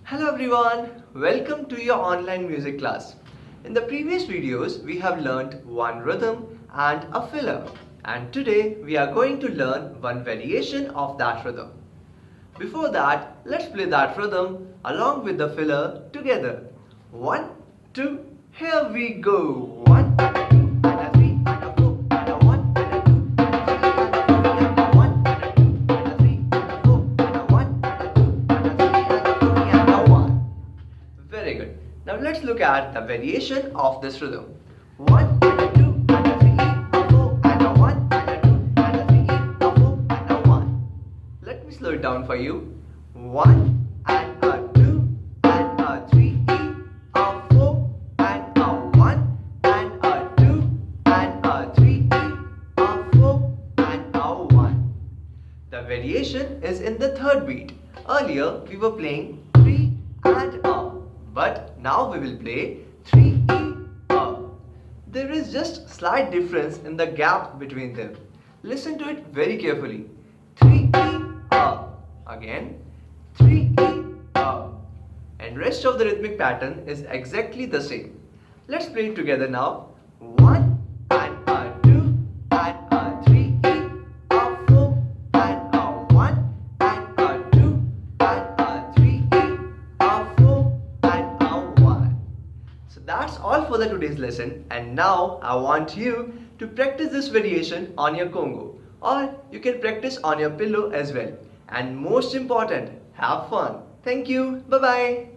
Hello everyone, welcome to your online music class. In the previous videos, we have learnt one rhythm and a filler. And today, we are going to learn one variation of that rhythm. Before that, let's play that rhythm along with the filler together. 1, 2, here we go. 1, and a 2, and a 3, and a 4, and a 1, and a 2, and a 3, and a 4, and a 1, and a 2, and a 3, and a 4, and a 1, and a 2, and a 3, and a 4, and a 1. Very good. Now let's look at the variation of this rhythm. 1 and a 2 and a 3, a 4 and a 1 and a 2 and a 3, a 4 and a 1. Let me slow it down for you. 1 and a 2 and a 3, a 4 and a 1 and a 2 and a 3, a 4 and a 1. The variation is in the third beat. Earlier we were playing 3 and a, but now we will play 3 a. There is just slight difference in the gap between them. Listen to it very carefully. 3 a. Again 3 a. And rest of the rhythmic pattern is exactly the same. Let's play it together now. 1 and a 2 and a 3 a 4 and a 1 and a 2 and a 3 a 4 and a 1. So that's all for the today's lesson, and now I want you to practice this variation on your Congo, or you can practice on your pillow as well. And most important, have fun. Thank you. Bye bye.